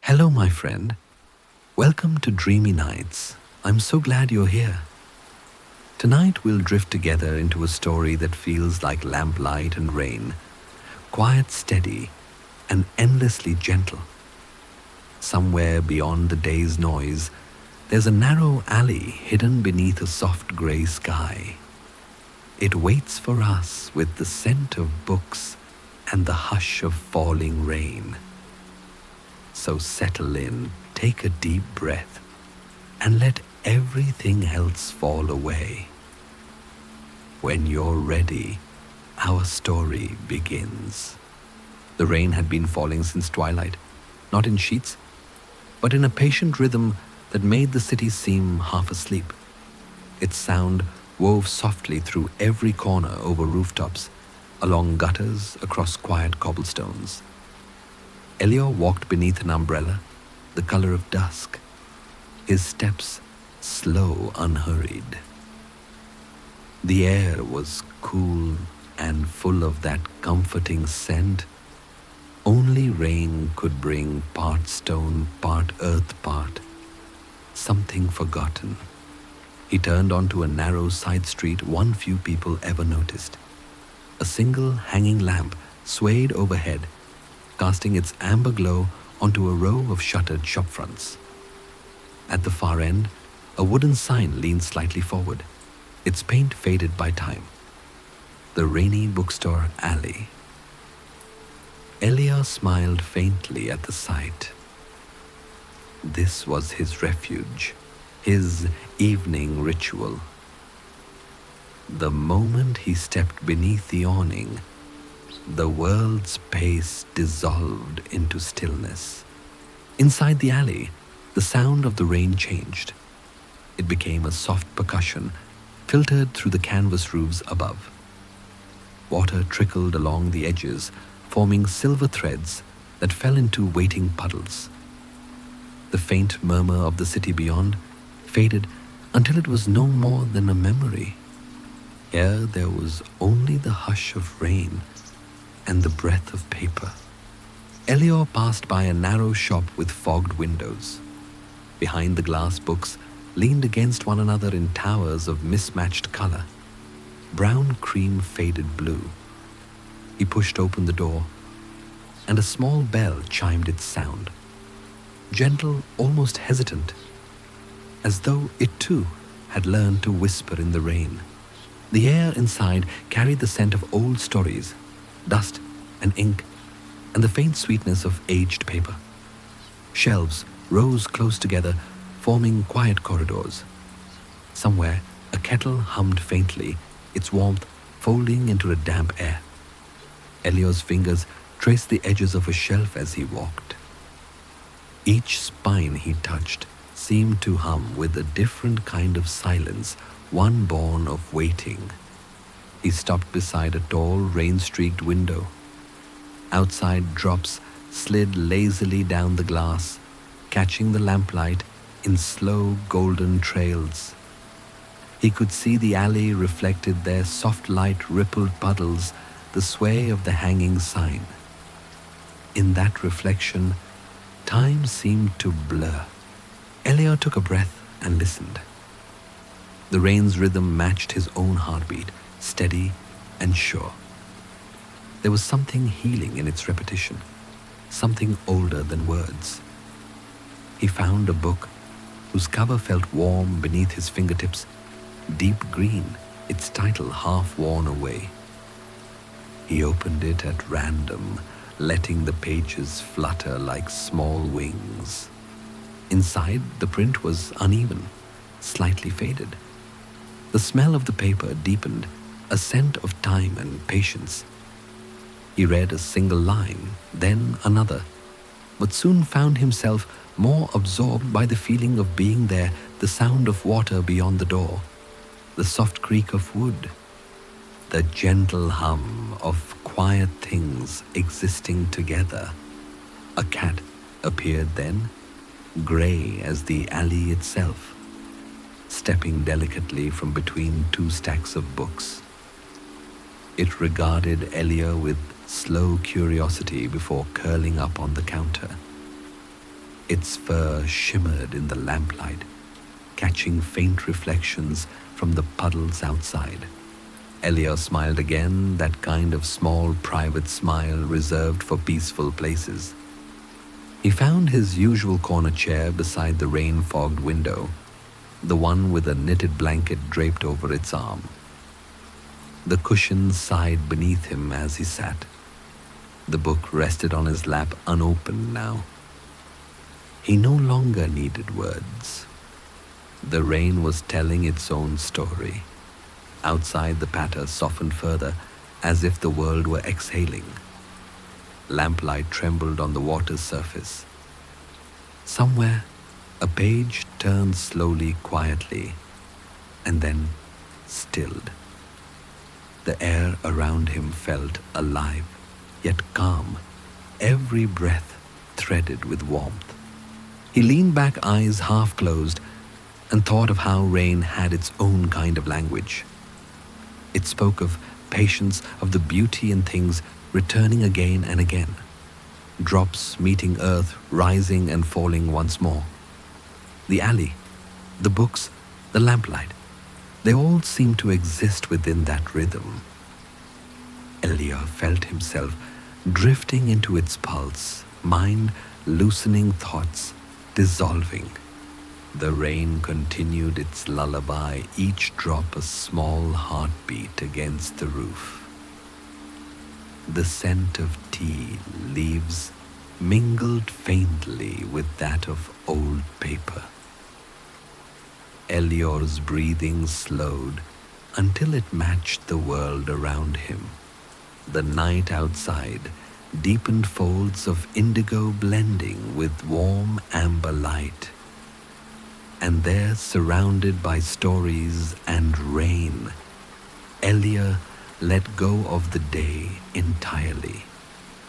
Hello, my friend. Welcome to Dreamy Nights. I'm so glad you're here. Tonight we'll drift together into a story that feels like lamplight and rain, quiet, steady, and endlessly gentle. Somewhere beyond the day's noise, there's a narrow alley hidden beneath a soft grey sky. It waits for us with the scent of books and the hush of falling rain. So settle in, take a deep breath, and let everything else fall away. When you're ready, our story begins. The rain had been falling since twilight, not in sheets, but in a patient rhythm that made the city seem half asleep. Its sound wove softly through every corner over rooftops, along gutters, across quiet cobblestones. Elior walked beneath an umbrella, the color of dusk, his steps slow, unhurried. The air was cool and full of that comforting scent only rain could bring, part stone, part earth, part something forgotten. He turned onto a narrow side street one few people ever noticed. A single hanging lamp swayed overhead, casting its amber glow onto a row of shuttered shop fronts. At the far end, a wooden sign leaned slightly forward, its paint faded by time. The Rainy Bookstore Alley. Elior smiled faintly at the sight. This was his refuge, his evening ritual. The moment he stepped beneath the awning, the world's pace dissolved into stillness. Inside the alley, the sound of the rain changed. It became a soft percussion, filtered through the canvas roofs above. Water trickled along the edges, forming silver threads that fell into waiting puddles. The faint murmur of the city beyond faded until it was no more than a memory. Here there was only the hush of rain and the breath of paper. Elior passed by a narrow shop with fogged windows. Behind the glass books leaned against one another in towers of mismatched color, brown cream faded blue. He pushed open the door, and a small bell chimed its sound, gentle, almost hesitant, as though it too had learned to whisper in the rain. The air inside carried the scent of old stories, dust and ink, and the faint sweetness of aged paper. Shelves rose close together, forming quiet corridors. Somewhere, a kettle hummed faintly, its warmth folding into a damp air. Elior's fingers traced the edges of a shelf as he walked. Each spine he touched seemed to hum with a different kind of silence, one born of waiting. He stopped beside a tall, rain-streaked window. Outside drops slid lazily down the glass, catching the lamplight in slow golden trails. He could see the alley reflected their soft light rippled puddles, the sway of the hanging sign. In that reflection, time seemed to blur. Elior took a breath and listened. The rain's rhythm matched his own heartbeat, steady and sure. There was something healing in its repetition, something older than words. He found a book whose cover felt warm beneath his fingertips, deep green, its title half worn away. He opened it at random, letting the pages flutter like small wings. Inside, the print was uneven, slightly faded. The smell of the paper deepened, a scent of time and patience. He read a single line, then another, but soon found himself more absorbed by the feeling of being there, the sound of water beyond the door, the soft creak of wood, the gentle hum of quiet things existing together. A cat appeared then, grey as the alley itself, stepping delicately from between two stacks of books. It regarded Elior with slow curiosity before curling up on the counter. Its fur shimmered in the lamplight, catching faint reflections from the puddles outside. Elior smiled again, that kind of small, private smile reserved for peaceful places. He found his usual corner chair beside the rain-fogged window, the one with a knitted blanket draped over its arm. The cushions sighed beneath him as he sat. The book rested on his lap unopened now. He no longer needed words. The rain was telling its own story. Outside, the patter softened further, as if the world were exhaling. Lamplight trembled on the water's surface. Somewhere, a page turned slowly, quietly, and then stilled. The air around him felt alive, yet calm, every breath threaded with warmth. He leaned back, eyes half closed, and thought of how rain had its own kind of language. It spoke of patience, of the beauty in things returning again and again, drops meeting earth, rising and falling once more. The alley, the books, the lamplight, they all seemed to exist within that rhythm. Elior felt himself drifting into its pulse, mind loosening, thoughts dissolving. The rain continued its lullaby, each drop a small heartbeat against the roof. The scent of tea leaves mingled faintly with that of old paper. Elior's breathing slowed until it matched the world around him. The night outside deepened, folds of indigo blending with warm amber light. And there, surrounded by stories and rain, Elior let go of the day entirely.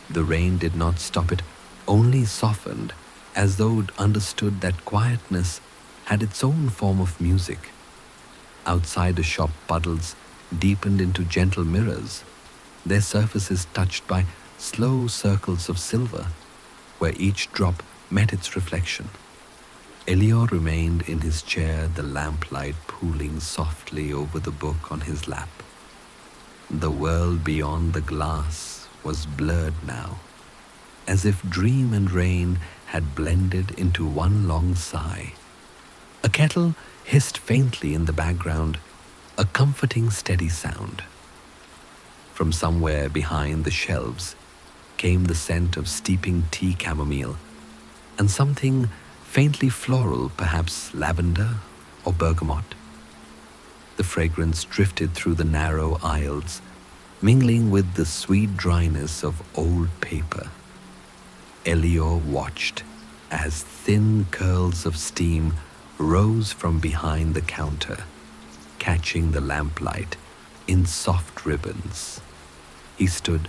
The rain did not stop it, only softened, as though it understood that quietness had its own form of music. Outside the shop, puddles deepened into gentle mirrors, their surfaces touched by slow circles of silver, where each drop met its reflection. Elior remained in his chair, the lamplight pooling softly over the book on his lap. The world beyond the glass was blurred now, as if dream and rain had blended into one long sigh. A kettle hissed faintly in the background, a comforting steady sound. From somewhere behind the shelves came the scent of steeping tea chamomile, and something faintly floral, perhaps lavender or bergamot. The fragrance drifted through the narrow aisles, mingling with the sweet dryness of old paper. Elior watched as thin curls of steam rose from behind the counter, catching the lamplight in soft ribbons. He stood,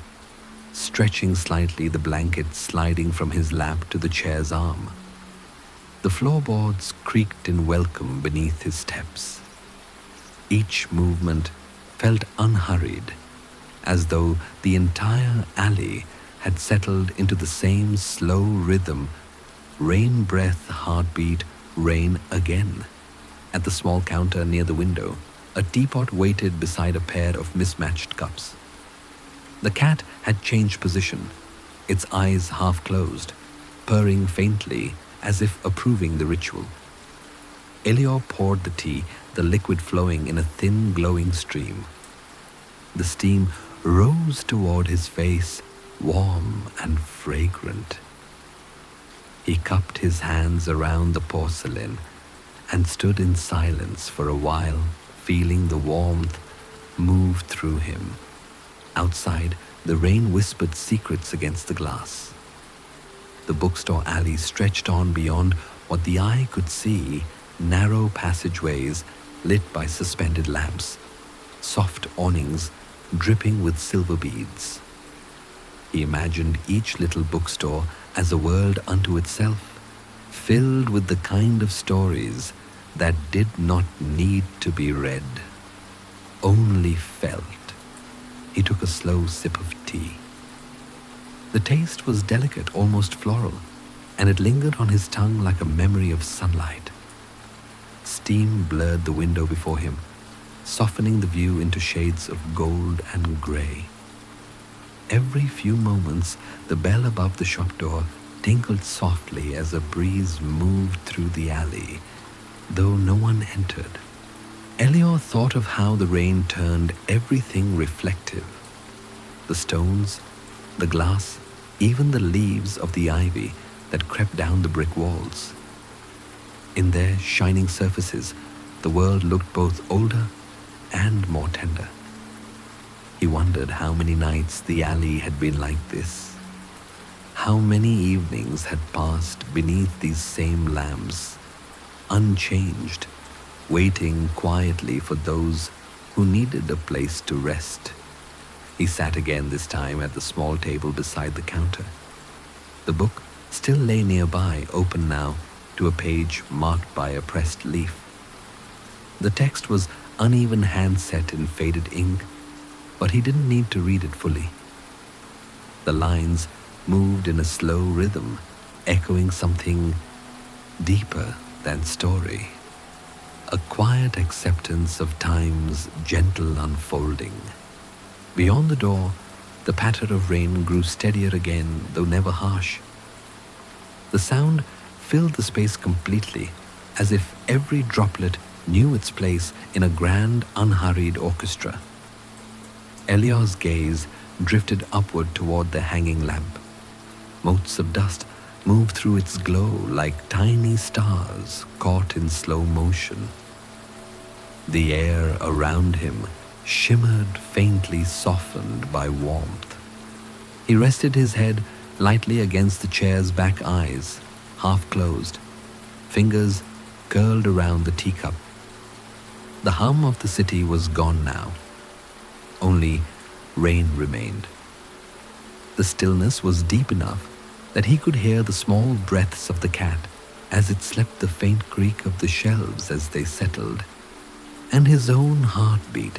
stretching slightly, the blanket sliding from his lap to the chair's arm. The floorboards creaked in welcome beneath his steps. Each movement felt unhurried, as though the entire alley had settled into the same slow rhythm. Rain breath, heartbeat, rain again. At the small counter near the window, a teapot waited beside a pair of mismatched cups. The cat had changed position, its eyes half closed, purring faintly as if approving the ritual. Elior poured the tea, the liquid flowing in a thin glowing stream. The steam rose toward his face, warm and fragrant. He cupped his hands around the porcelain and stood in silence for a while, feeling the warmth move through him. Outside, the rain whispered secrets against the glass. The bookstore alley stretched on beyond what the eye could see, narrow passageways lit by suspended lamps, soft awnings dripping with silver beads. He imagined each little bookstore as a world unto itself, filled with the kind of stories that did not need to be read, only felt. He took a slow sip of tea. The taste was delicate, almost floral, and it lingered on his tongue like a memory of sunlight. Steam blurred the window before him, softening the view into shades of gold and grey. Every few moments, the bell above the shop door tinkled softly as a breeze moved through the alley, though no one entered. Elior thought of how the rain turned everything reflective. The stones, the glass, even the leaves of the ivy that crept down the brick walls. In their shining surfaces, the world looked both older and more tender. He wondered how many nights the alley had been like this. How many evenings had passed beneath these same lamps, unchanged, waiting quietly for those who needed a place to rest. He sat again this time at the small table beside the counter. The book still lay nearby, open now to a page marked by a pressed leaf. The text was uneven hand-set in faded ink, but he didn't need to read it fully. The lines moved in a slow rhythm, echoing something deeper than story. A quiet acceptance of time's gentle unfolding. Beyond the door, the patter of rain grew steadier again, though never harsh. The sound filled the space completely, as if every droplet knew its place in a grand, unhurried orchestra. Elior's gaze drifted upward toward the hanging lamp. Motes of dust moved through its glow like tiny stars caught in slow motion. The air around him shimmered faintly, softened by warmth. He rested his head lightly against the chair's back, eyes half closed, fingers curled around the teacup. The hum of the city was gone now. Only rain remained. The stillness was deep enough that he could hear the small breaths of the cat as it slept, the faint creak of the shelves as they settled, and his own heartbeat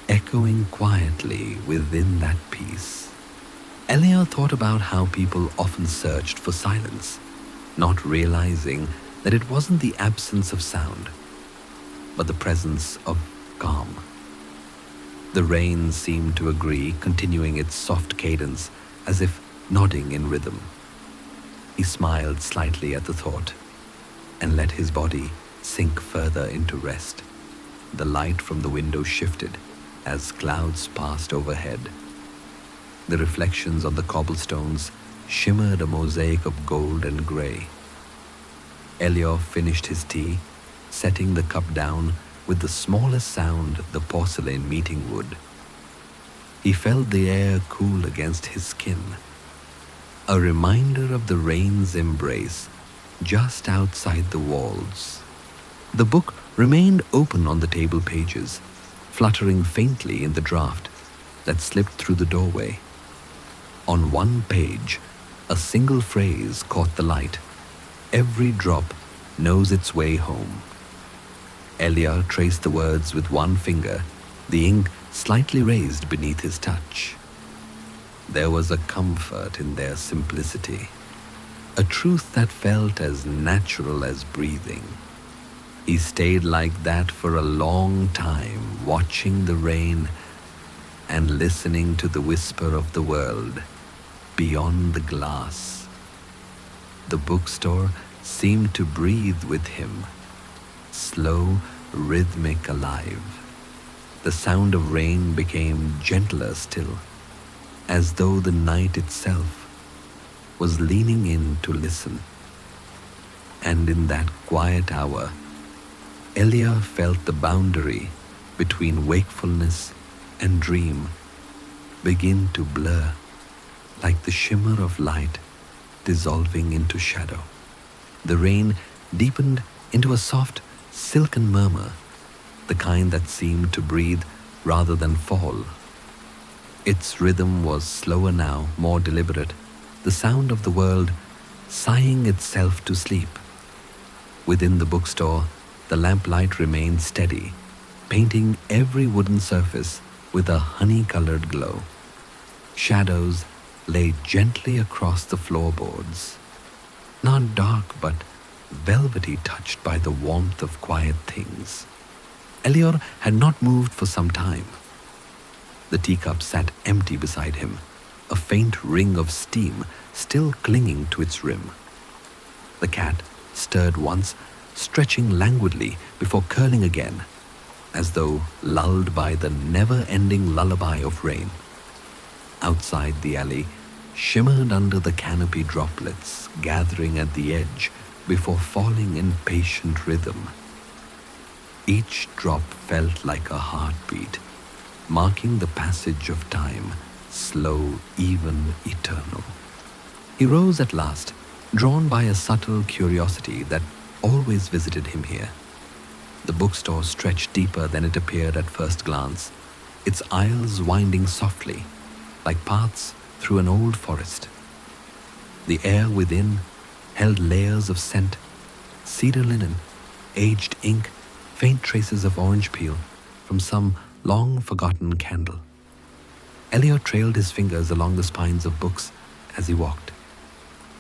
echoing quietly within that peace. Elior thought about how people often searched for silence, not realizing that it wasn't the absence of sound, but the presence of calm. The rain seemed to agree, continuing its soft cadence as if nodding in rhythm. He smiled slightly at the thought and let his body sink further into rest. The light from the window shifted as clouds passed overhead. The reflections on the cobblestones shimmered a mosaic of gold and grey. Elior finished his tea, setting the cup down with the smallest sound the porcelain meeting would. He felt the air cool against his skin, a reminder of the rain's embrace just outside the walls. The book remained open on the table pages, fluttering faintly in the draft that slipped through the doorway. On one page, a single phrase caught the light. Every drop knows its way home. Elior traced the words with one finger, the ink slightly raised beneath his touch. There was a comfort in their simplicity, a truth that felt as natural as breathing. He stayed like that for a long time, watching the rain and listening to the whisper of the world beyond the glass. The bookstore seemed to breathe with him, slow, rhythmic, alive. The sound of rain became gentler still, as though the night itself was leaning in to listen. And in that quiet hour, Elior felt the boundary between wakefulness and dream begin to blur, like the shimmer of light dissolving into shadow. The rain deepened into a soft, silken murmur, the kind that seemed to breathe rather than fall. Its rhythm was slower now, more deliberate, the sound of the world sighing itself to sleep. Within the bookstore, the lamplight remained steady, painting every wooden surface with a honey-colored glow. Shadows lay gently across the floorboards. not dark but velvety, touched by the warmth of quiet things. Elior had not moved for some time. The teacup sat empty beside him, a faint ring of steam still clinging to its rim. The cat stirred once, stretching languidly before curling again, as though lulled by the never-ending lullaby of rain. Outside the alley shimmered under the canopy droplets gathering at the edge before falling in patient rhythm. Each drop felt like a heartbeat, marking the passage of time, slow, even, eternal. He rose at last, drawn by a subtle curiosity that always visited him here. The bookstore stretched deeper than it appeared at first glance, its aisles winding softly, like paths through an old forest. The air within held layers of scent, cedar linen, aged ink, faint traces of orange peel from some long-forgotten candle. Elior trailed his fingers along the spines of books as he walked.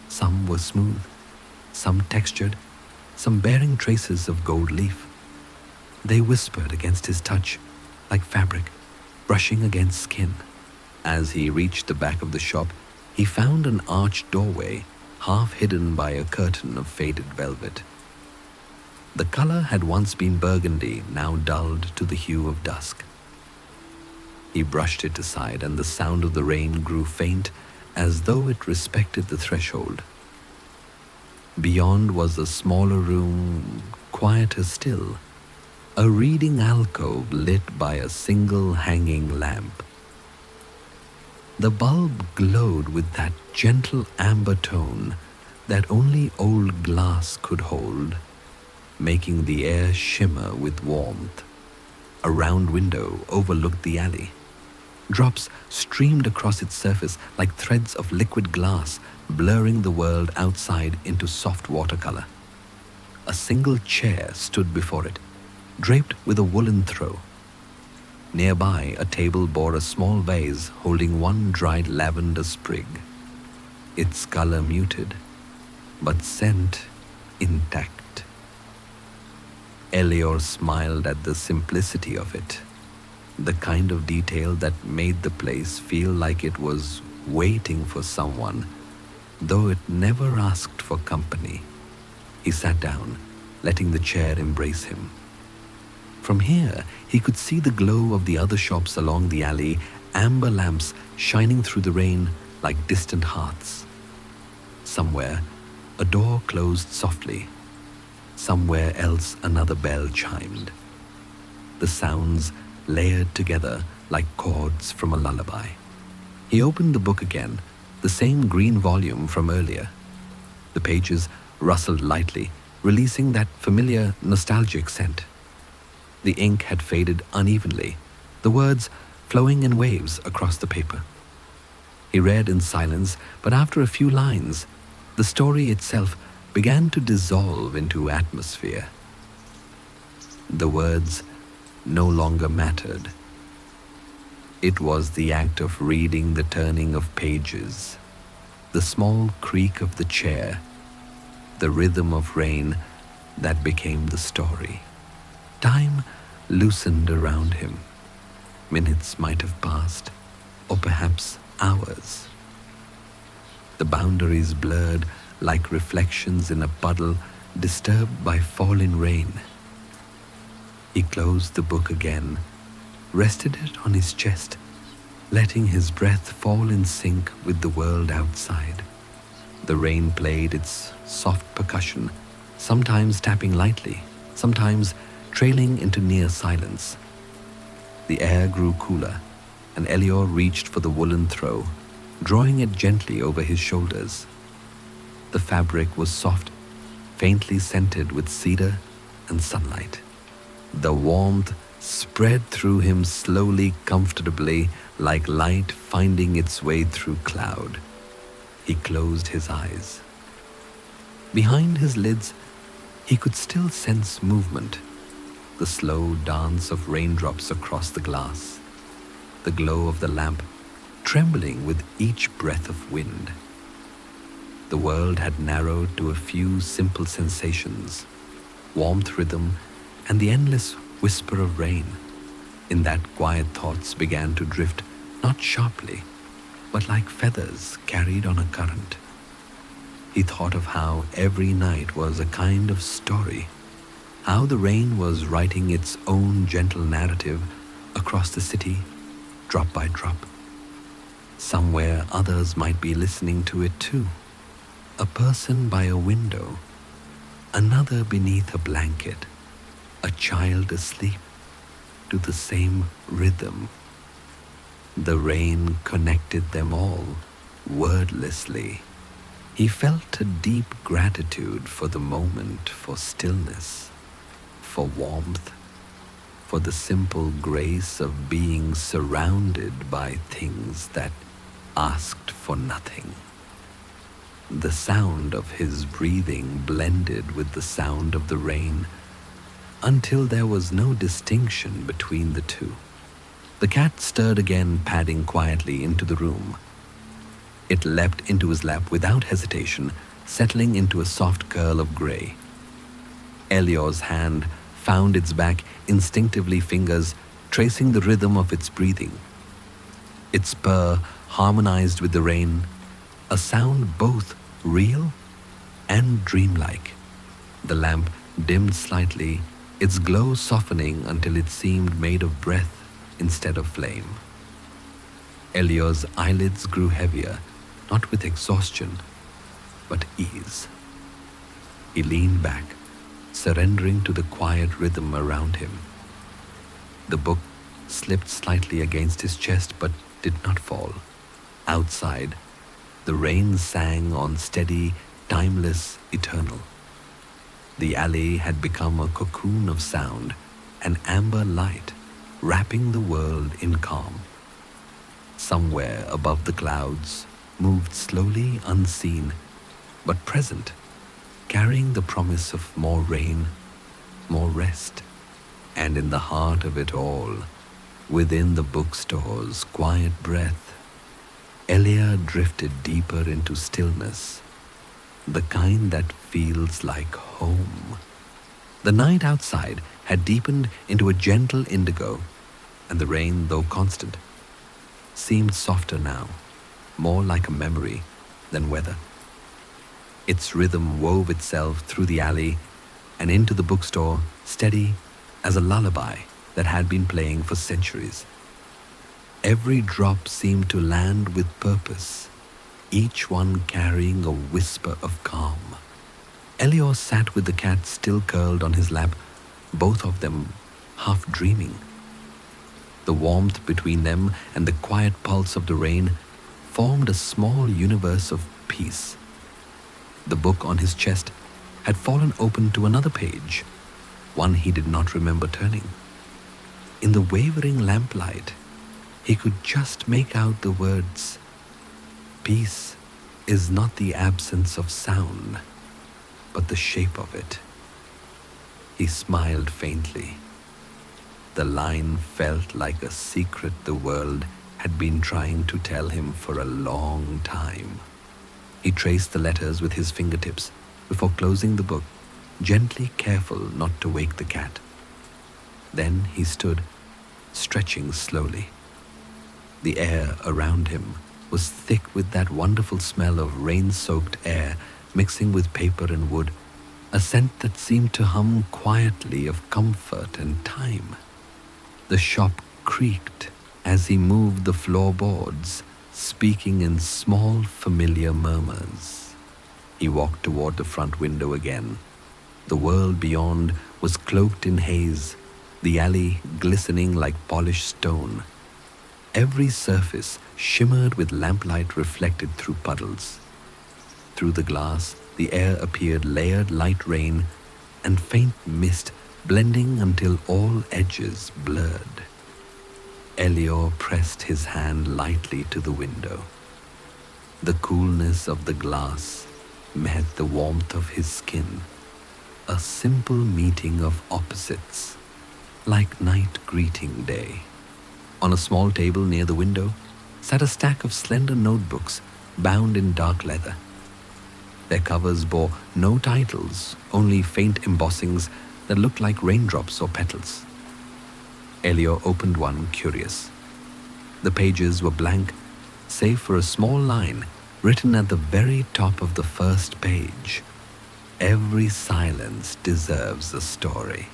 Some were smooth, some textured, some bearing traces of gold leaf. They whispered against his touch like fabric, brushing against skin. As he reached the back of the shop, he found an arched doorway, half hidden by a curtain of faded velvet. The color had once been burgundy, now dulled to the hue of dusk. He brushed it aside, and the sound of the rain grew faint, as though it respected the threshold. Beyond was a smaller room, quieter still, a reading alcove lit by a single hanging lamp. The bulb glowed with that gentle amber tone that only old glass could hold, making the air shimmer with warmth. A round window overlooked the alley. Drops streamed across its surface like threads of liquid glass, blurring the world outside into soft watercolor. A single chair stood before it, draped with a woolen throw. Nearby, a table bore a small vase holding one dried lavender sprig, its color muted, but scent intact. Elior smiled at the simplicity of it, the kind of detail that made the place feel like it was waiting for someone, though it never asked for company. He sat down, letting the chair embrace him. From here, he could see the glow of the other shops along the alley, amber lamps shining through the rain like distant hearths. Somewhere, a door closed softly. Somewhere else, another bell chimed. The sounds layered together like chords from a lullaby. He opened the book again, the same green volume from earlier. The pages rustled lightly, releasing that familiar, nostalgic scent. The ink had faded unevenly, the words flowing in waves across the paper. He read in silence, but after a few lines, the story itself began to dissolve into atmosphere. The words no longer mattered. It was the act of reading, the turning of pages, the small creak of the chair, the rhythm of rain that became the story. Time loosened around him. Minutes might have passed, or perhaps hours. The boundaries blurred like reflections in a puddle disturbed by falling rain. He closed the book again, rested it on his chest, letting his breath fall in sync with the world outside. The rain played its soft percussion, sometimes tapping lightly, sometimes trailing into near silence. The air grew cooler, and Elior reached for the woolen throw, drawing it gently over his shoulders. The fabric was soft, faintly scented with cedar and sunlight. The warmth spread through him slowly, comfortably, like light finding its way through cloud. He closed his eyes. Behind his lids, he could still sense movement, the slow dance of raindrops across the glass, the glow of the lamp trembling with each breath of wind. The world had narrowed to a few simple sensations: warmth, rhythm, and the endless whisper of rain. In that quiet, thoughts began to drift, not sharply, but like feathers carried on a current. He thought of how every night was a kind of story, how the rain was writing its own gentle narrative across the city, drop by drop. Somewhere others might be listening to it too. A person by a window, another beneath a blanket, a child asleep to the same rhythm. The rain connected them all, wordlessly. He felt a deep gratitude for the moment, for stillness, for warmth, for the simple grace of being surrounded by things that asked for nothing. The sound of his breathing blended with the sound of the rain until there was no distinction between the two. The cat stirred again, padding quietly into the room. It leapt into his lap without hesitation, settling into a soft curl of gray. Elior's hand found its back, instinctively fingers tracing the rhythm of its breathing. Its purr harmonized with the rain, a sound both real and dreamlike. The lamp dimmed slightly, its glow softening until it seemed made of breath instead of flame. Elior's eyelids grew heavier, not with exhaustion, but ease. He leaned back, surrendering to the quiet rhythm around him. The book slipped slightly against his chest but did not fall. Outside, the rain sang on, steady, timeless, eternal. The alley had become a cocoon of sound, an amber light wrapping the world in calm. Somewhere above the clouds moved slowly, unseen, but present, carrying the promise of more rain, more rest. And in the heart of it all, within the bookstore's quiet breath, Elior drifted deeper into stillness, the kind that feels like home. The night outside had deepened into a gentle indigo, and the rain, though constant, seemed softer now, more like a memory than weather. Its rhythm wove itself through the alley and into the bookstore, steady as a lullaby that had been playing for centuries. Every drop seemed to land with purpose, each one carrying a whisper of calm. Elior sat with the cat still curled on his lap, both of them half dreaming. The warmth between them and the quiet pulse of the rain formed a small universe of peace. The book on his chest had fallen open to another page, one he did not remember turning. In the wavering lamplight, he could just make out the words, "Peace is not the absence of sound, but the shape of it." He smiled faintly. The line felt like a secret the world had been trying to tell him for a long time. He traced the letters with his fingertips before closing the book, gently careful not to wake the cat. Then he stood, stretching slowly. The air around him was thick with that wonderful smell of rain-soaked air mixing with paper and wood, a scent that seemed to hum quietly of comfort and time. The shop creaked as he moved the floorboards, speaking in small, familiar murmurs. He walked toward the front window again. The world beyond was cloaked in haze, the alley glistening like polished stone. Every surface shimmered with lamplight reflected through puddles. Through the glass, the air appeared layered light rain and faint mist, blending until all edges blurred. Elior pressed his hand lightly to the window. The coolness of the glass met the warmth of his skin, a simple meeting of opposites, like night greeting day. On a small table near the window sat a stack of slender notebooks bound in dark leather. Their covers bore no titles, only faint embossings that looked like raindrops or petals. Elior opened one, curious. The pages were blank, save for a small line written at the very top of the first page. Every silence deserves a story.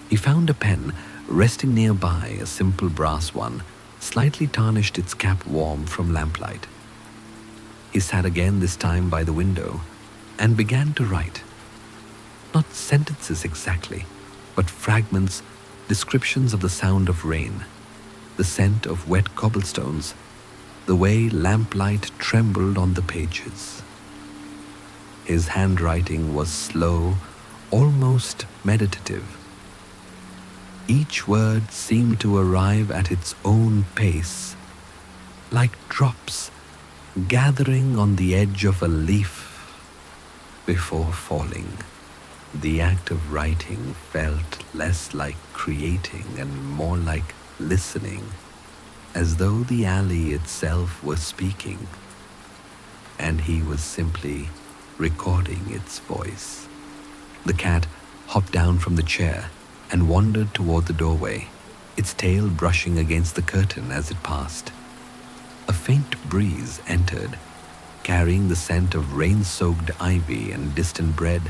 He found a pen resting nearby, a simple brass one, slightly tarnished, its cap warm from lamplight. He sat again, this time by the window, and began to write. Not sentences exactly, but fragments, descriptions of the sound of rain, the scent of wet cobblestones, the way lamplight trembled on the pages. His handwriting was slow, almost meditative. Each word seemed to arrive at its own pace, like drops gathering on the edge of a leaf before falling. The act of writing felt less like creating and more like listening, as though the alley itself was speaking, and he was simply recording its voice. The cat hopped down from the chair and wandered toward the doorway, its tail brushing against the curtain as it passed. A faint breeze entered, carrying the scent of rain-soaked ivy and distant bread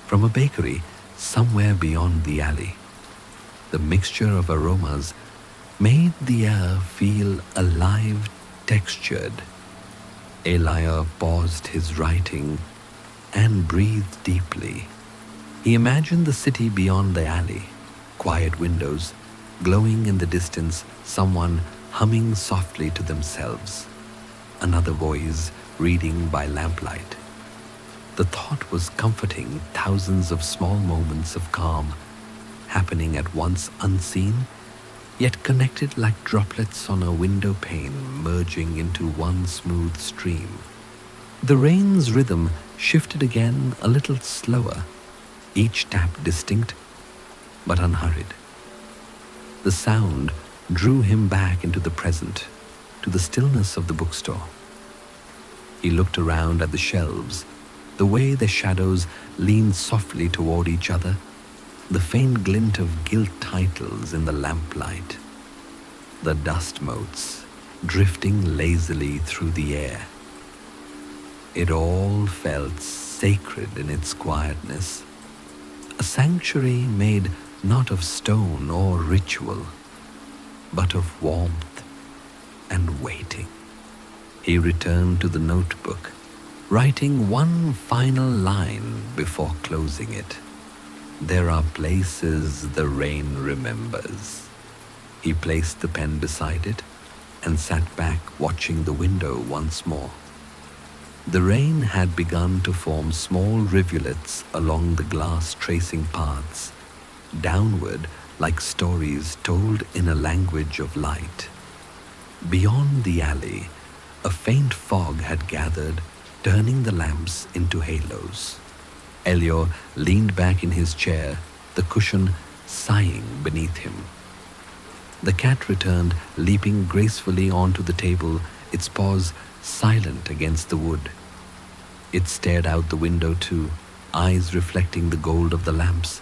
from a bakery somewhere beyond the alley. The mixture of aromas made the air feel alive, textured. Elior paused his writing and breathed deeply. He imagined the city beyond the alley, quiet windows, glowing in the distance, someone humming softly to themselves, another voice reading by lamplight. The thought was comforting, thousands of small moments of calm, happening at once unseen, yet connected like droplets on a window pane, merging into one smooth stream. The rain's rhythm shifted again, a little slower, each tap distinct but unhurried. The sound drew him back into the present, to the stillness of the bookstore. He looked around at the shelves, the way the shadows leaned softly toward each other, the faint glint of gilt titles in the lamplight, the dust motes drifting lazily through the air. It all felt sacred in its quietness, a sanctuary made not of stone or ritual, but of warmth and waiting. He returned to the notebook, writing one final line before closing it. There are places the rain remembers. He placed the pen beside it and sat back, watching the window once more. The rain had begun to form small rivulets along the glass, tracing paths downward like stories told in a language of light. Beyond the alley, a faint fog had gathered, turning the lamps into halos. Elior leaned back in his chair, the cushion sighing beneath him. The cat returned, leaping gracefully onto the table, its paws silent against the wood. It stared out the window too, eyes reflecting the gold of the lamps.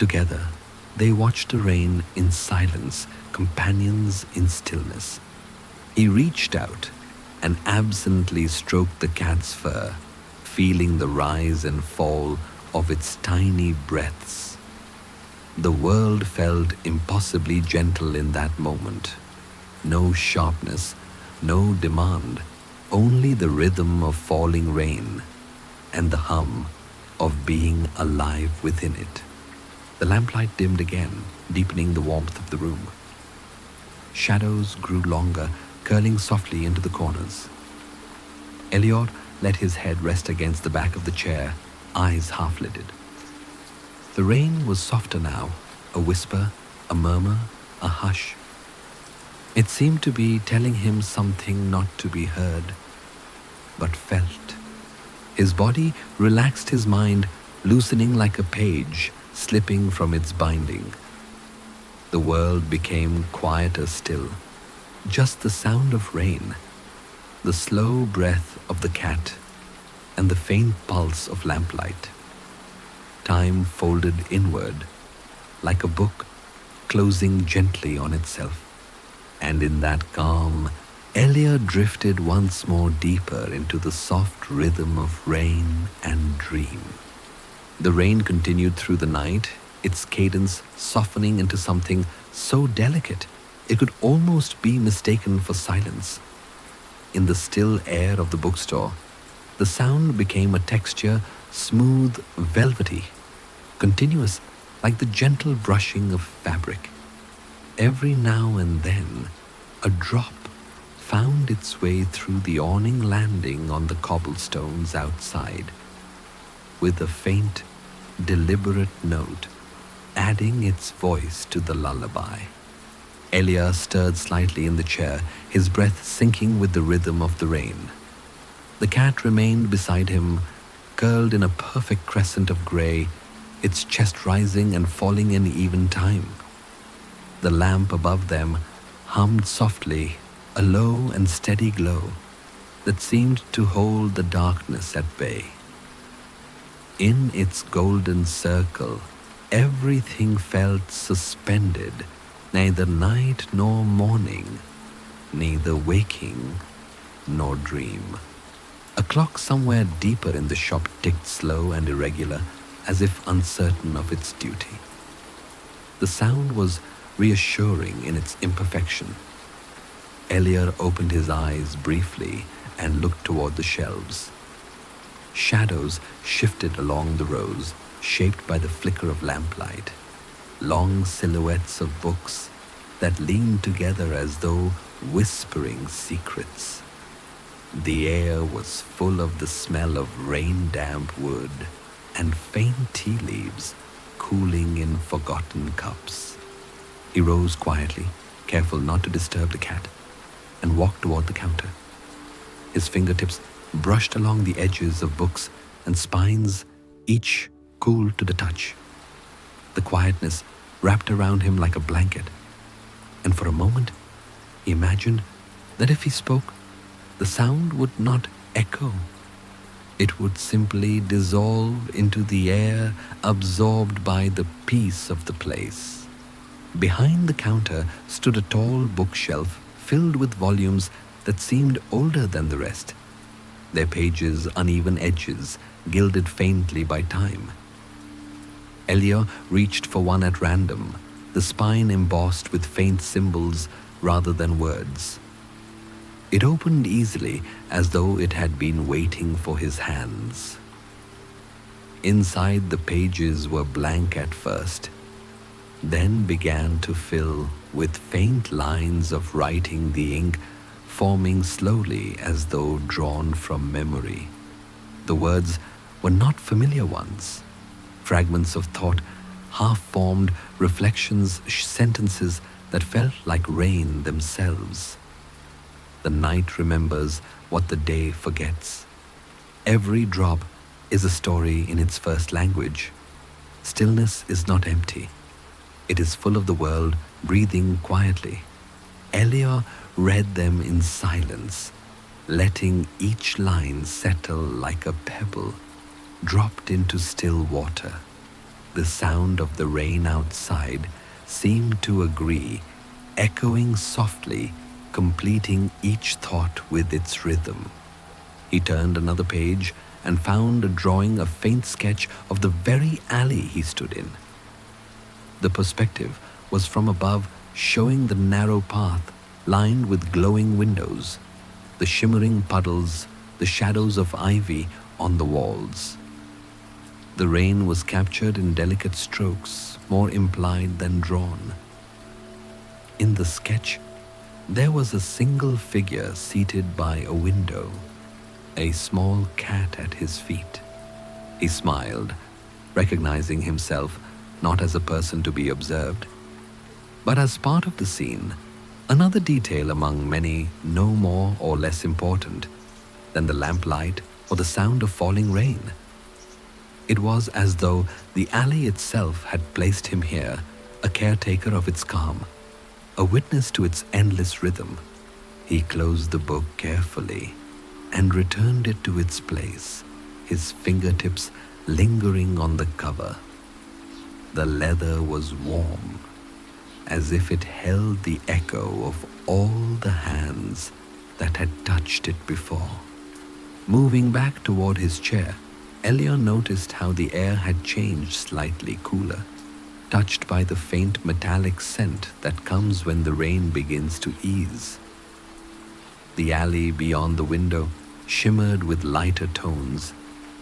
Together, they watched the rain in silence, companions in stillness. He reached out and absently stroked the cat's fur, feeling the rise and fall of its tiny breaths. The world felt impossibly gentle in that moment. No sharpness, no demand, only the rhythm of falling rain and the hum of being alive within it. The lamplight dimmed again, deepening the warmth of the room. Shadows grew longer, curling softly into the corners. Elior let his head rest against the back of the chair, eyes half-lidded. The rain was softer now, a whisper, a murmur, a hush. It seemed to be telling him something not to be heard, but felt. His body relaxed, his mind loosening like a page slipping from its binding. The world became quieter still, just the sound of rain, the slow breath of the cat, and the faint pulse of lamplight. Time folded inward, like a book closing gently on itself. And in that calm, Elior drifted once more deeper into the soft rhythm of rain and dream. The rain continued through the night, its cadence softening into something so delicate it could almost be mistaken for silence. In the still air of the bookstore, the sound became a texture smooth, velvety, continuous like the gentle brushing of fabric. Every now and then, a drop found its way through the awning landing on the cobblestones outside, with a faint, deliberate note, adding its voice to the lullaby. Elior stirred slightly in the chair, his breath sinking with the rhythm of the rain. The cat remained beside him, curled in a perfect crescent of grey, its chest rising and falling in even time. The lamp above them hummed softly, a low and steady glow that seemed to hold the darkness at bay. In its golden circle, everything felt suspended, neither night nor morning, neither waking nor dream. A clock somewhere deeper in the shop ticked slow and irregular, as if uncertain of its duty. The sound was reassuring in its imperfection. Elior opened his eyes briefly and looked toward the shelves. Shadows shifted along the rows, shaped by the flicker of lamplight. Long silhouettes of books that leaned together as though whispering secrets. The air was full of the smell of rain-damp wood and faint tea leaves cooling in forgotten cups. He rose quietly, careful not to disturb the cat, and walked toward the counter. His fingertips brushed along the edges of books and spines, each cool to the touch. The quietness wrapped around him like a blanket, and for a moment he imagined that if he spoke, the sound would not echo. It would simply dissolve into the air, absorbed by the peace of the place. Behind the counter stood a tall bookshelf filled with volumes that seemed older than the rest, their pages uneven edges gilded faintly by time. Elior reached for one at random, the spine embossed with faint symbols rather than words. It opened easily, as though it had been waiting for his hands. Inside, the pages were blank at first, then began to fill with faint lines of writing, the ink forming slowly as though drawn from memory. The words were not familiar ones, fragments of thought, half-formed reflections, sentences that felt like rain themselves. The night remembers what the day forgets. Every drop is a story in its first language. Stillness is not empty. It is full of the world, breathing quietly. Elior read them in silence, letting each line settle like a pebble dropped into still water. The sound of the rain outside seemed to agree, echoing softly, completing each thought with its rhythm. He turned another page and found a drawing, a faint sketch of the very alley he stood in. The perspective was from above, showing the narrow path lined with glowing windows, the shimmering puddles, the shadows of ivy on the walls. The rain was captured in delicate strokes, more implied than drawn. In the sketch, there was a single figure seated by a window, a small cat at his feet. He smiled, recognizing himself not as a person to be observed, but as part of the scene, another detail among many, no more or less important than the lamplight or the sound of falling rain. It was as though the alley itself had placed him here, a caretaker of its calm, a witness to its endless rhythm. He closed the book carefully and returned it to its place, his fingertips lingering on the cover. The leather was warm, as if it held the echo of all the hands that had touched it before. Moving back toward his chair, Elior noticed how the air had changed slightly cooler, touched by the faint metallic scent that comes when the rain begins to ease. The alley beyond the window shimmered with lighter tones,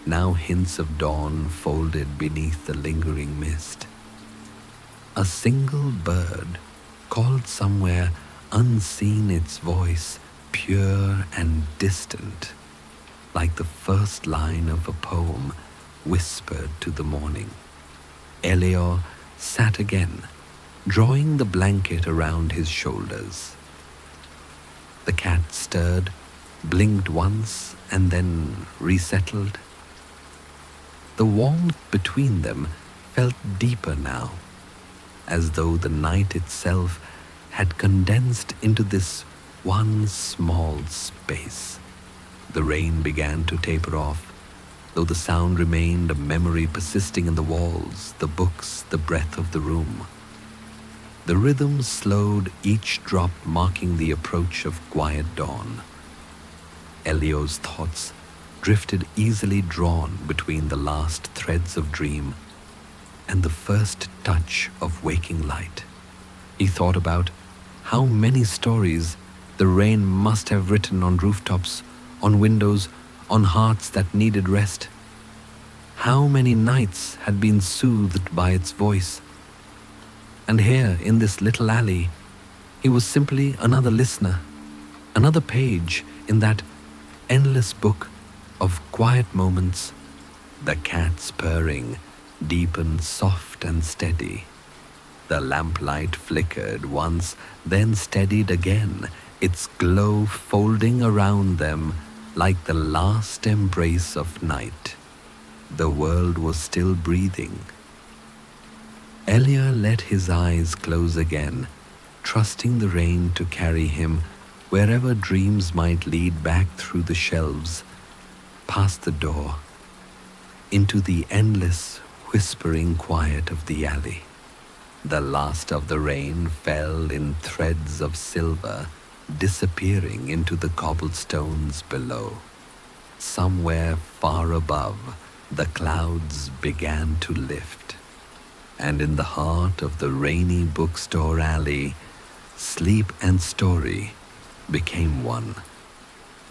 now hints of dawn folded beneath the lingering mist. A single bird called somewhere unseen, its voice pure and distant, like the first line of a poem whispered to the morning. Elior sat again, drawing the blanket around his shoulders. The cat stirred, blinked once, and then resettled. The warmth between them felt deeper now, as though the night itself had condensed into this one small space. The rain began to taper off, though the sound remained a memory persisting in the walls, the books, the breath of the room. The rhythm slowed, each drop marking the approach of quiet dawn. Elior's thoughts drifted easily, drawn between the last threads of dream and the first touch of waking light. He thought about how many stories the rain must have written on rooftops, on windows, on hearts that needed rest. How many nights had been soothed by its voice. And here, in this little alley, he was simply another listener, another page in that endless book of quiet moments. The cat's purring deepened soft and steady. The lamplight flickered once, then steadied again, its glow folding around them like the last embrace of night. The world was still breathing. Elior let his eyes close again, trusting the rain to carry him wherever dreams might lead, back through the shelves, past the door, into the endless, whispering quiet of the alley. The last of the rain fell in threads of silver, disappearing into the cobblestones below. Somewhere far above, the clouds began to lift, and in the heart of the Rainy Bookstore Alley, sleep and story became one.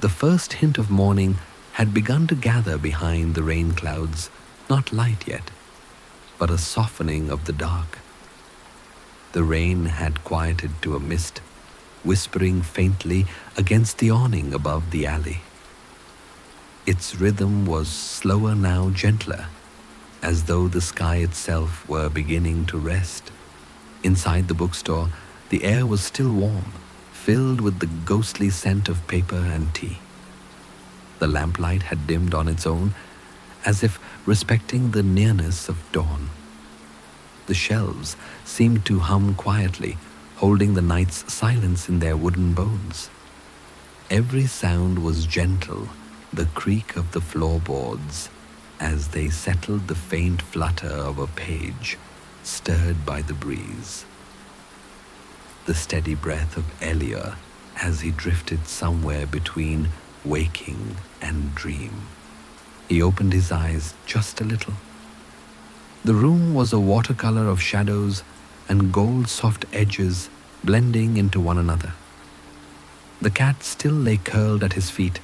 The first hint of morning had begun to gather behind the rain clouds, not light yet, but a softening of the dark. The rain had quieted to a mist, whispering faintly against the awning above the alley. Its rhythm was slower now, gentler, as though the sky itself were beginning to rest. Inside the bookstore, the air was still warm, filled with the ghostly scent of paper and tea. The lamplight had dimmed on its own, as if respecting the nearness of dawn. The shelves seemed to hum quietly, holding the night's silence in their wooden bones. Every sound was gentle, the creak of the floorboards as they settled, the faint flutter of a page stirred by the breeze. The steady breath of Elior as he drifted somewhere between waking and dream. He opened his eyes just a little. The room was a watercolor of shadows and gold soft edges blending into one another. The cat still lay curled at his feet,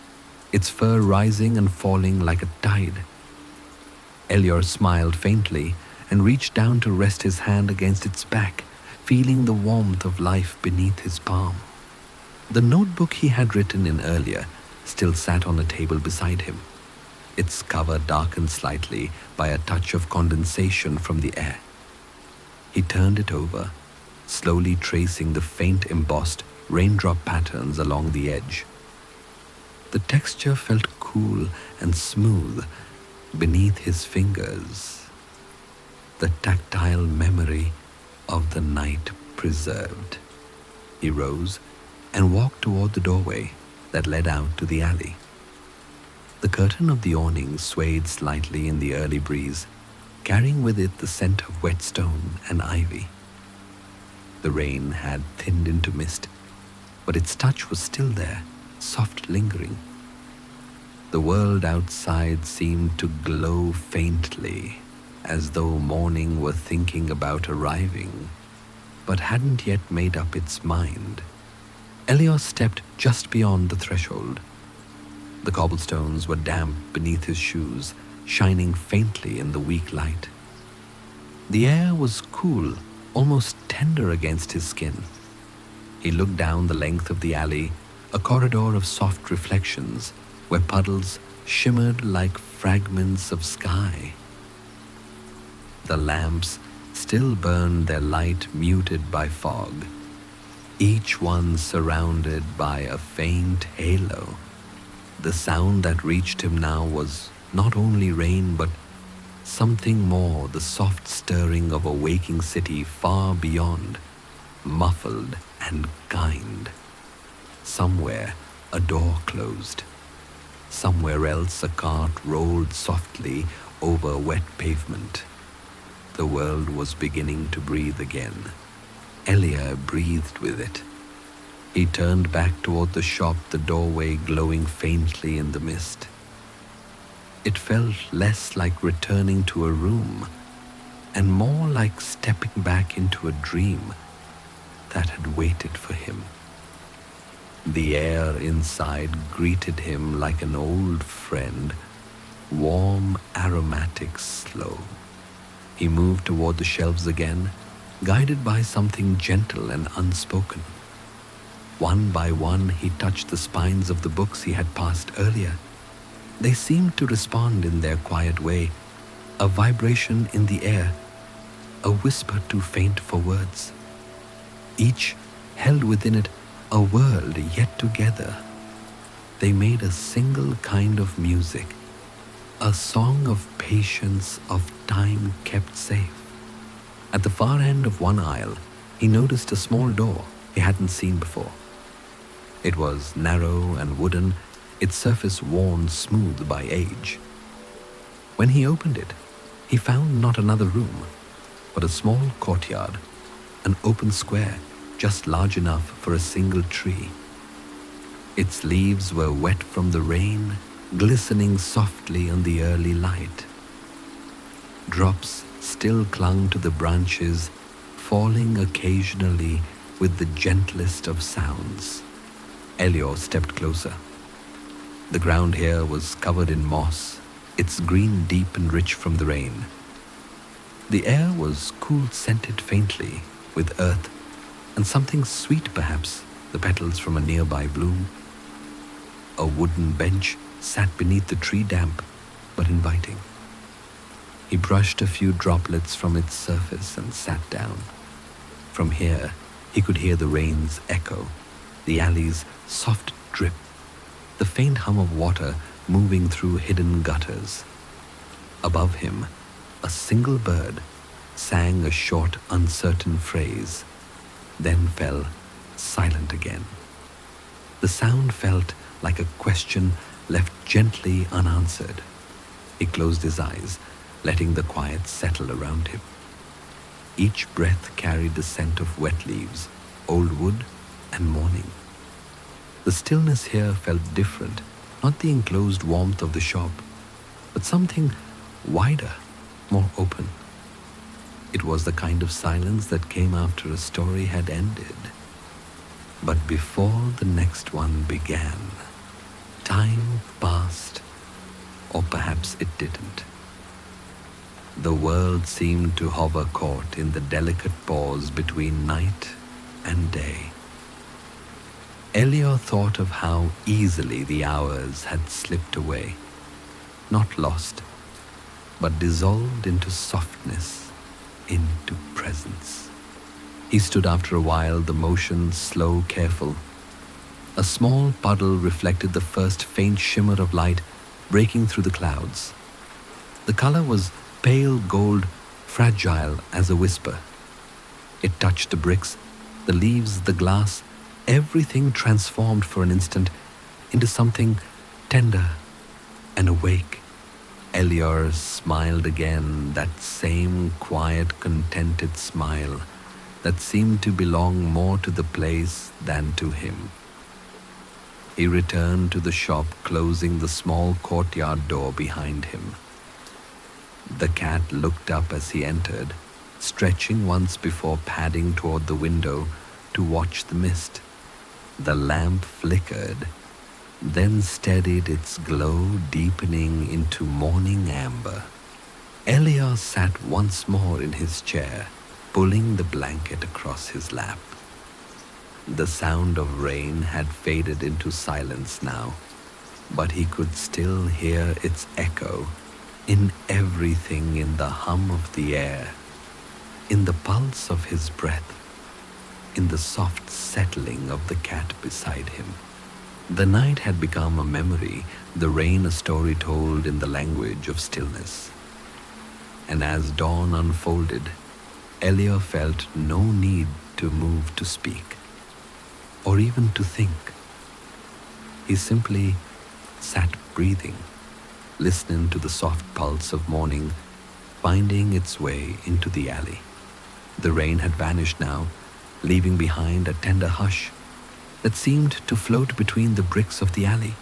its fur rising and falling like a tide. Elior smiled faintly and reached down to rest his hand against its back, feeling the warmth of life beneath his palm. The notebook he had written in earlier still sat on a table beside him, its cover darkened slightly by a touch of condensation from the air. He turned it over, slowly tracing the faint embossed raindrop patterns along the edge. The texture felt cool and smooth beneath his fingers, the tactile memory of the night preserved. He rose and walked toward the doorway that led out to the alley. The curtain of the awning swayed slightly in the early breeze, carrying with it the scent of wet stone and ivy. The rain had thinned into mist, but its touch was still there, soft lingering. The world outside seemed to glow faintly, as though morning were thinking about arriving, but hadn't yet made up its mind. Elior stepped just beyond the threshold. The cobblestones were damp beneath his shoes, shining faintly in the weak light. The air was cool, almost tender against his skin. He looked down the length of the alley, a corridor of soft reflections, where puddles shimmered like fragments of sky. The lamps still burned their light muted by fog, each one surrounded by a faint halo. The sound that reached him now was not only rain, but something more, the soft stirring of a waking city far beyond, muffled and kind. Somewhere a door closed. Somewhere else a cart rolled softly over wet pavement. The world was beginning to breathe again. Elior breathed with it. He turned back toward the shop, the doorway glowing faintly in the mist. It felt less like returning to a room and more like stepping back into a dream that had waited for him. The air inside greeted him like an old friend, warm, aromatic, slow. He moved toward the shelves again, guided by something gentle and unspoken. One by one, he touched the spines of the books he had passed earlier. They seemed to respond in their quiet way, a vibration in the air, a whisper too faint for words. Each held within it a world yet together. They made a single kind of music, a song of patience, of time kept safe. At the far end of one aisle, he noticed a small door he hadn't seen before. It was narrow and wooden, its surface worn smooth by age. When he opened it, he found not another room, but a small courtyard, an open square just large enough for a single tree. Its leaves were wet from the rain, glistening softly in the early light. Drops still clung to the branches, falling occasionally with the gentlest of sounds. Elior stepped closer. The ground here was covered in moss, its green deep and rich from the rain. The air was cool, scented faintly with earth and something sweet, perhaps, the petals from a nearby bloom. A wooden bench sat beneath the tree, damp but inviting. He brushed a few droplets from its surface and sat down. From here, he could hear the rain's echo, the alley's soft drip, the faint hum of water moving through hidden gutters. Above him, a single bird sang a short, uncertain phrase, then fell silent again. The sound felt like a question left gently unanswered. He closed his eyes, letting the quiet settle around him. Each breath carried the scent of wet leaves, old wood, and morning. The stillness here felt different, not the enclosed warmth of the shop, but something wider, more open. It was the kind of silence that came after a story had ended. But before the next one began, time passed, or perhaps it didn't. The world seemed to hover caught in the delicate pause between night and day. Elior thought of how easily the hours had slipped away, not lost, but dissolved into softness, into presence. He stood after a while, the motion slow, careful. A small puddle reflected the first faint shimmer of light breaking through the clouds. The color was pale gold, fragile as a whisper. It touched the bricks, the leaves, the glass, everything transformed for an instant into something tender, And awake, Elior smiled again, that same quiet, contented smile that seemed to belong more to the place than to him. He returned to the shop, closing the small courtyard door behind him. The cat looked up as he entered, stretching once before padding toward the window to watch the mist. The lamp flickered, then steadied its glow, deepening into morning amber. Elior sat once more in his chair, pulling the blanket across his lap. The sound of rain had faded into silence now, but he could still hear its echo in everything, in the hum of the air, in the pulse of his breath, in the soft settling of the cat beside him. The night had become a memory, the rain a story told in the language of stillness. And as dawn unfolded, Elior felt no need to move to speak, or even to think. He simply sat breathing, listening to the soft pulse of morning finding its way into the alley. The rain had vanished now, leaving behind a tender hush that seemed to float between the bricks of the alley.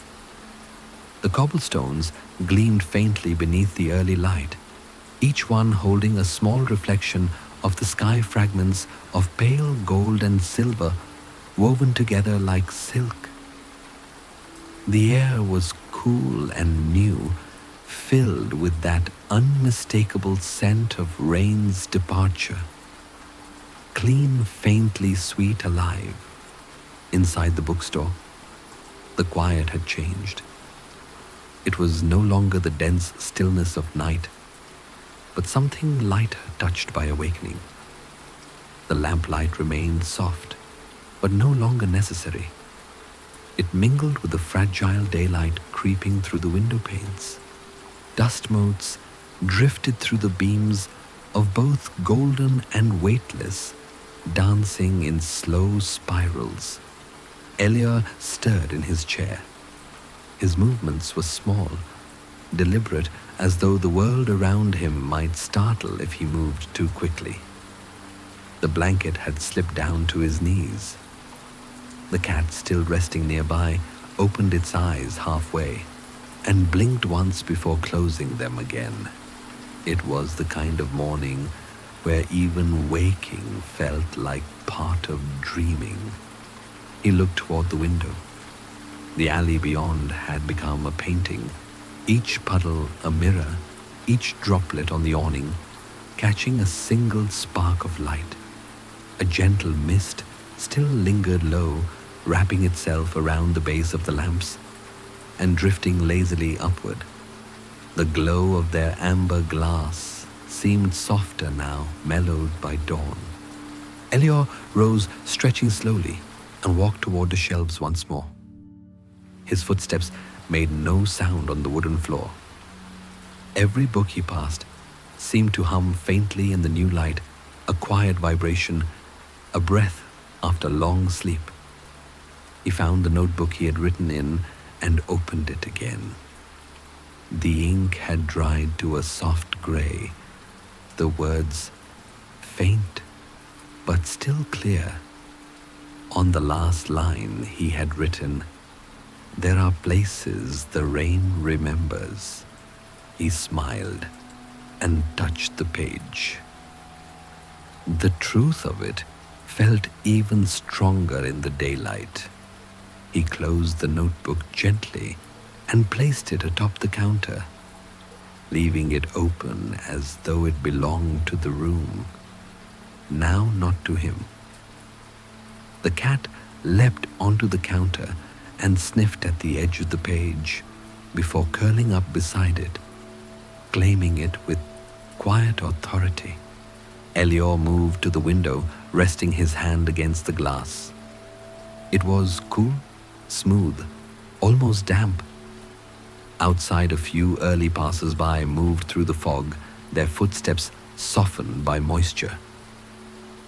The cobblestones gleamed faintly beneath the early light, each one holding a small reflection of the sky, fragments of pale gold and silver woven together like silk. The air was cool and new, filled with that unmistakable scent of rain's departure. Clean, faintly sweet, alive. Inside the bookstore, the quiet had changed. It was no longer the dense stillness of night, but something lighter touched by awakening. The lamplight remained soft, but no longer necessary. It mingled with the fragile daylight creeping through the window panes. Dust motes drifted through the beams of both golden and weightless, dancing in slow spirals. Elior stirred in his chair. His movements were small, deliberate, as though the world around him might startle if he moved too quickly. The blanket had slipped down to his knees. The cat, still resting nearby, opened its eyes halfway and blinked once before closing them again. It was the kind of morning where even waking felt like part of dreaming. He looked toward the window. The alley beyond had become a painting, each puddle a mirror, each droplet on the awning catching a single spark of light. A gentle mist still lingered low, wrapping itself around the base of the lamps and drifting lazily upward. The glow of their amber glass seemed softer now, mellowed by dawn. Elior rose, stretching slowly, and walked toward the shelves once more. His footsteps made no sound on the wooden floor. Every book he passed seemed to hum faintly in the new light, a quiet vibration, a breath after long sleep. He found the notebook he had written in and opened it again. The ink had dried to a soft gray. The words, faint but still clear. On the last line he had written, "There are places the rain remembers." He smiled and touched the page. The truth of it felt even stronger in the daylight. He closed the notebook gently and placed it atop the counter, leaving it open as though it belonged to the room, now not to him. The cat leapt onto the counter and sniffed at the edge of the page before curling up beside it, claiming it with quiet authority. Elior moved to the window, resting his hand against the glass. It was cool, smooth, almost damp. Outside, a few early passers-by moved through the fog, their footsteps softened by moisture.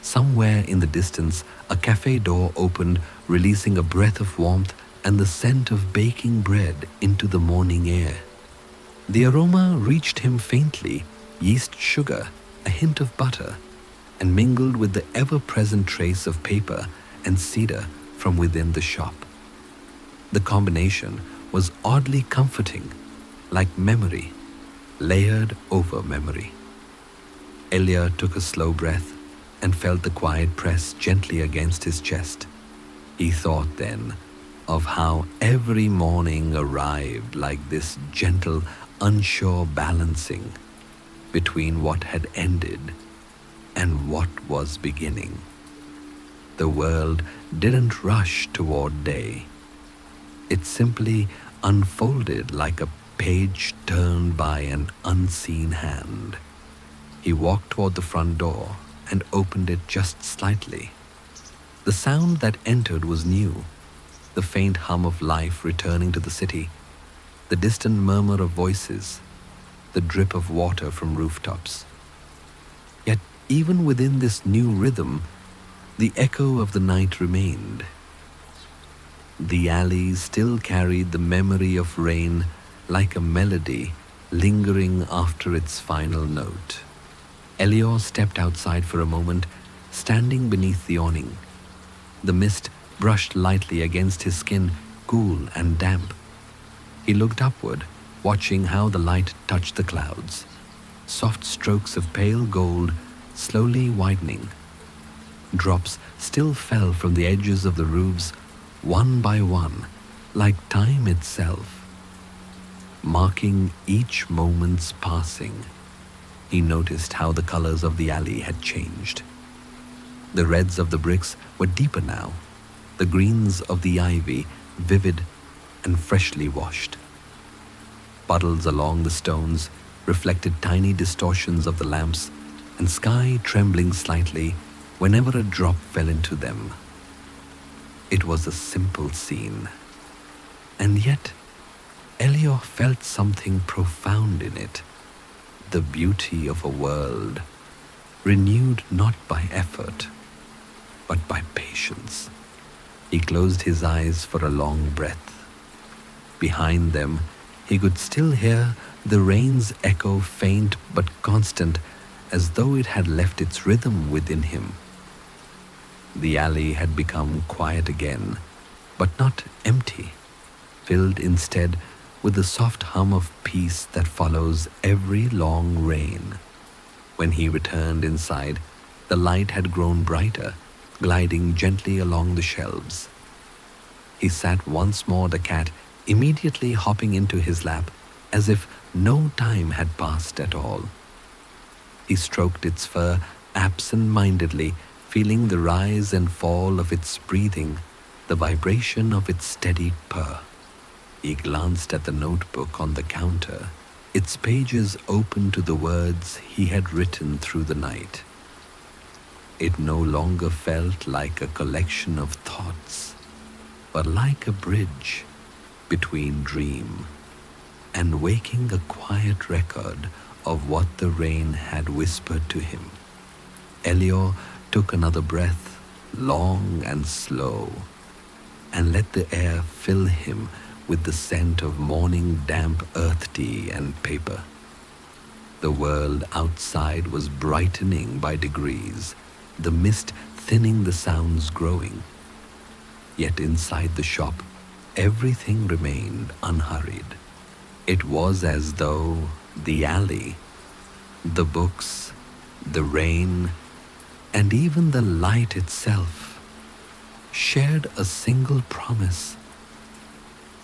Somewhere in the distance, a cafe door opened, releasing a breath of warmth and the scent of baking bread into the morning air. The aroma reached him faintly, yeast sugar, a hint of butter, and mingled with the ever-present trace of paper and cedar from within the shop. The combination was oddly comforting, like memory, layered over memory. Elior took a slow breath and felt the quiet press gently against his chest. He thought then of how every morning arrived like this gentle, unsure balancing between what had ended and what was beginning. The world didn't rush toward day. It simply unfolded like a page turned by an unseen hand. He walked toward the front door and opened it just slightly. The sound that entered was new, the faint hum of life returning to the city, the distant murmur of voices, the drip of water from rooftops. Yet even within this new rhythm, the echo of the night remained. The alley still carried the memory of rain like a melody lingering after its final note. Elior stepped outside for a moment, standing beneath the awning. The mist brushed lightly against his skin, cool and damp. He looked upward, watching how the light touched the clouds, soft strokes of pale gold slowly widening. Drops still fell from the edges of the roofs, one by one, like time itself, marking each moment's passing. He noticed how the colors of the alley had changed. The reds of the bricks were deeper now, the greens of the ivy vivid and freshly washed. Puddles along the stones reflected tiny distortions of the lamps, and sky trembling slightly whenever a drop fell into them. It was a simple scene, and yet Elior felt something profound in it, the beauty of a world renewed not by effort, but by patience. He closed his eyes for a long breath. Behind them, he could still hear the rain's echo, faint but constant, as though it had left its rhythm within him. The alley had become quiet again, but not empty, filled instead with the soft hum of peace that follows every long rain. When he returned inside, the light had grown brighter, gliding gently along the shelves. He sat once more, the cat immediately hopping into his lap as if no time had passed at all. He stroked its fur absent-mindedly, feeling the rise and fall of its breathing, the vibration of its steady purr. He glanced at the notebook on the counter, its pages open to the words he had written through the night. It no longer felt like a collection of thoughts, but like a bridge between dream and waking, a quiet record of what the rain had whispered to him. Elior took another breath, long and slow, and let the air fill him with the scent of morning damp earth tea and paper. The world outside was brightening by degrees, the mist thinning, the sounds growing. Yet inside the shop, everything remained unhurried. It was as though the alley, the books, the rain, and even the light itself shared a single promise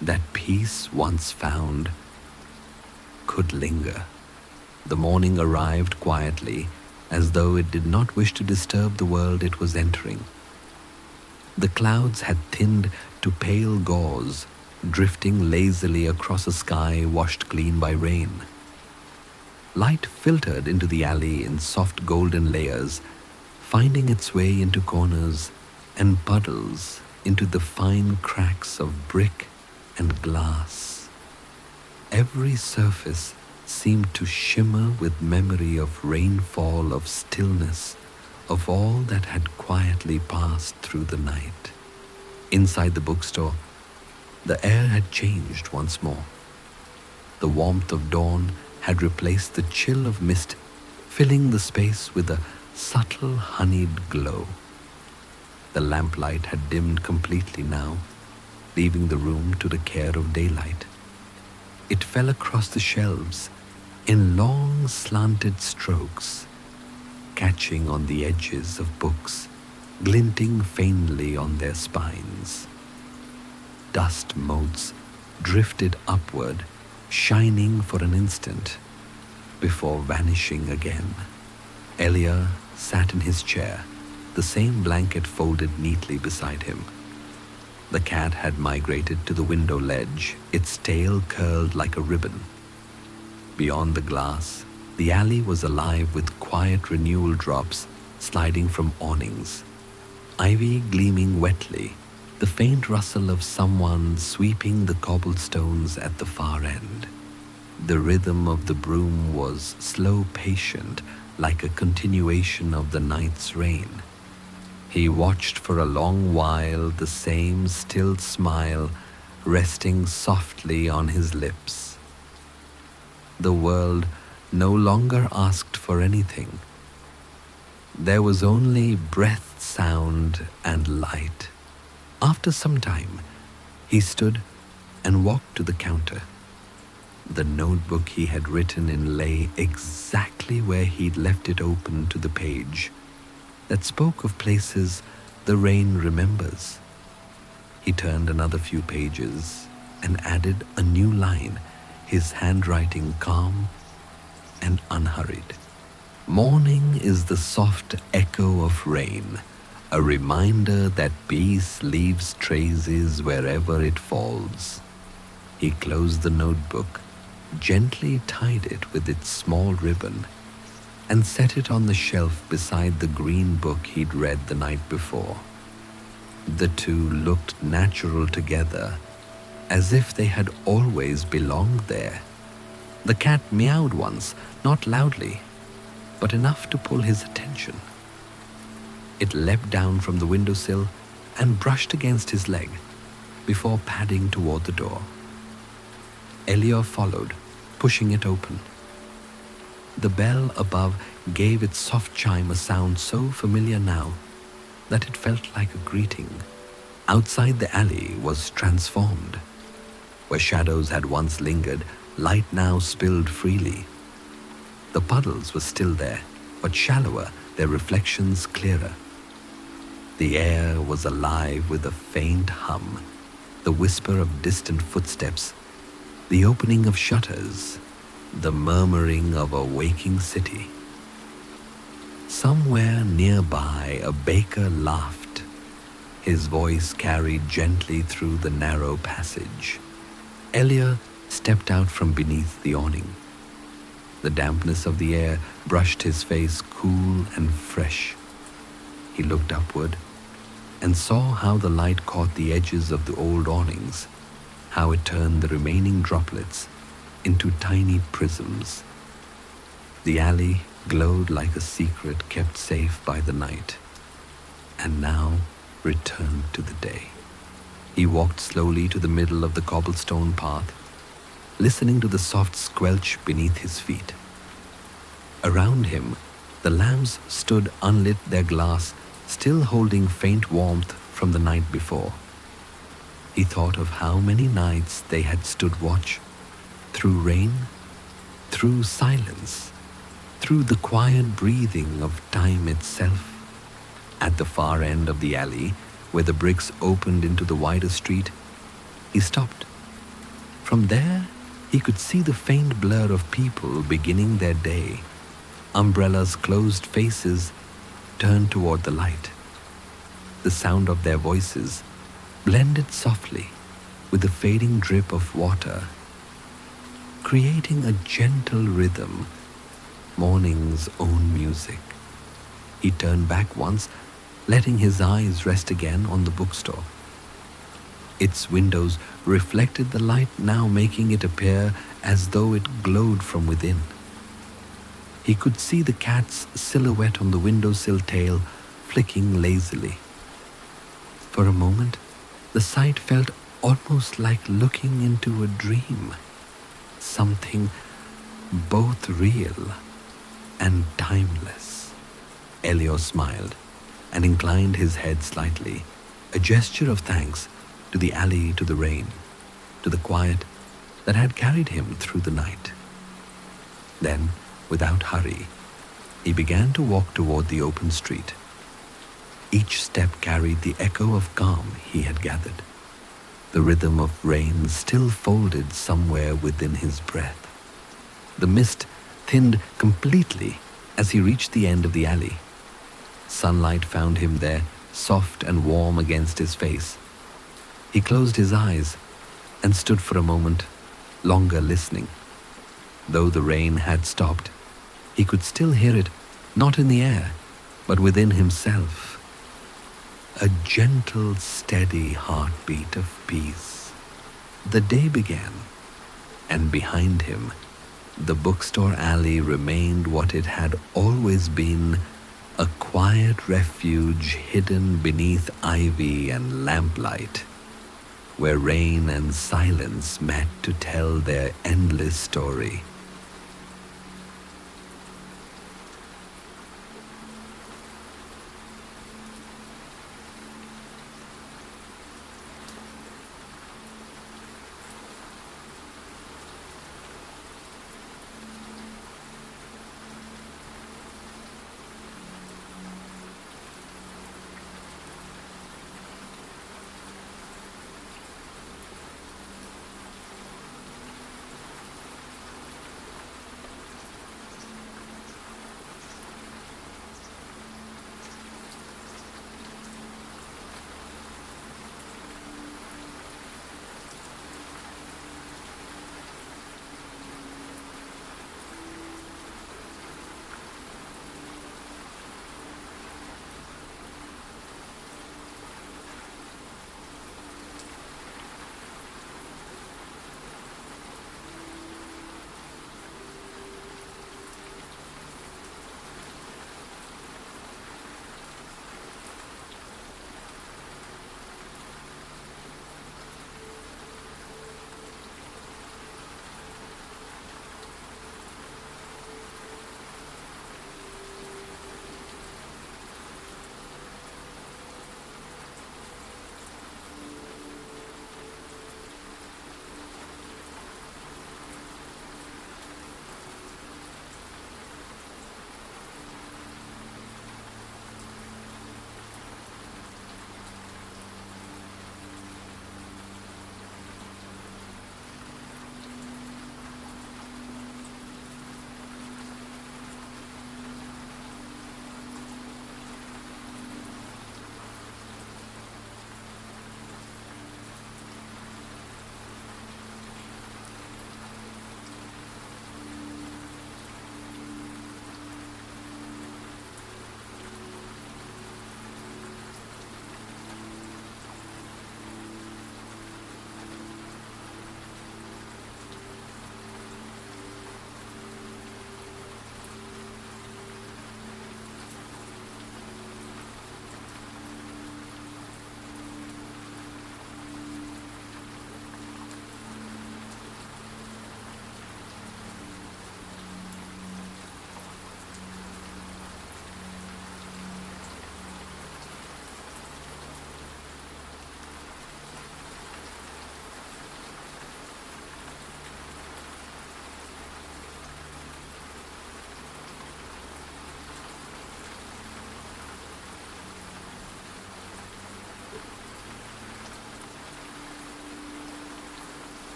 that peace once found could linger. The morning arrived quietly, as though it did not wish to disturb the world it was entering. The clouds had thinned to pale gauze, drifting lazily across a sky washed clean by rain. Light filtered into the alley in soft golden layers, finding its way into corners and puddles, into the fine cracks of brick and glass. Every surface seemed to shimmer with memory of rainfall, of stillness, of all that had quietly passed through the night. Inside the bookstore, the air had changed once more. The warmth of dawn had replaced the chill of mist, filling the space with a subtle honeyed glow. The lamplight had dimmed completely now, leaving the room to the care of daylight. It fell across the shelves in long slanted strokes, catching on the edges of books, glinting faintly on their spines. Dust motes drifted upward, shining for an instant before vanishing again. Elior sat in his chair, the same blanket folded neatly beside him. The cat had migrated to the window ledge, its tail curled like a ribbon. Beyond the glass, the alley was alive with quiet renewal drops sliding from awnings, ivy gleaming wetly, the faint rustle of someone sweeping the cobblestones at the far end. The rhythm of the broom was slow, patient, like a continuation of the night's rain. He watched for a long while, the same still smile resting softly on his lips. The world no longer asked for anything. There was only breath, sound, and light. After some time, he stood and walked to the counter. The notebook he had written in lay exactly where he'd left it open to the page that spoke of places the rain remembers. He turned another few pages and added a new line, his handwriting calm and unhurried. Morning is the soft echo of rain, a reminder that peace leaves traces wherever it falls. He closed the notebook, gently tied it with its small ribbon, and set it on the shelf beside the green book he'd read the night before. The two looked natural together, as if they had always belonged there. The cat meowed once, not loudly, but enough to pull his attention. It leapt down from the windowsill and brushed against his leg before padding toward the door. Elior followed, pushing it open. The bell above gave its soft chime a sound so familiar now that it felt like a greeting. Outside the alley was transformed. Where shadows had once lingered, light now spilled freely. The puddles were still there, but shallower, their reflections clearer. The air was alive with a faint hum, the whisper of distant footsteps, the opening of shutters, the murmuring of a waking city. Somewhere nearby, a baker laughed. His voice carried gently through the narrow passage. Elior stepped out from beneath the awning. The dampness of the air brushed his face cool and fresh. He looked upward and saw how the light caught the edges of the old awnings, how it turned the remaining droplets into tiny prisms. The alley glowed like a secret kept safe by the night, and now returned to the day. He walked slowly to the middle of the cobblestone path, listening to the soft squelch beneath his feet. Around him, the lamps stood unlit, their glass still holding faint warmth from the night before. He thought of how many nights they had stood watch, through rain, through silence, through the quiet breathing of time itself. At the far end of the alley, where the bricks opened into the wider street, he stopped. From there, he could see the faint blur of people beginning their day, umbrellas, closed faces turned toward the light. The sound of their voices blended softly with the fading drip of water, creating a gentle rhythm, morning's own music. He turned back once, letting his eyes rest again on the bookstore. Its windows reflected the light, now making it appear as though it glowed from within. He could see the cat's silhouette on the windowsill tail flicking lazily. For a moment, the sight felt almost like looking into a dream. something both real and timeless. Elior smiled and inclined his head slightly, a gesture of thanks to the alley, to the rain, to the quiet that had carried him through the night. Then, without hurry, he began to walk toward the open street. Each step carried the echo of calm he had gathered, the rhythm of rain still folded somewhere within his breath. The mist thinned completely as he reached the end of the alley. Sunlight found him there, soft and warm against his face. He closed his eyes and stood for a moment longer listening. Though the rain had stopped, he could still hear it, not in the air, but within himself. A gentle, steady heartbeat of peace. The day began, and behind him, the bookstore alley remained what it had always been, a quiet refuge hidden beneath ivy and lamplight, where rain and silence met to tell their endless story.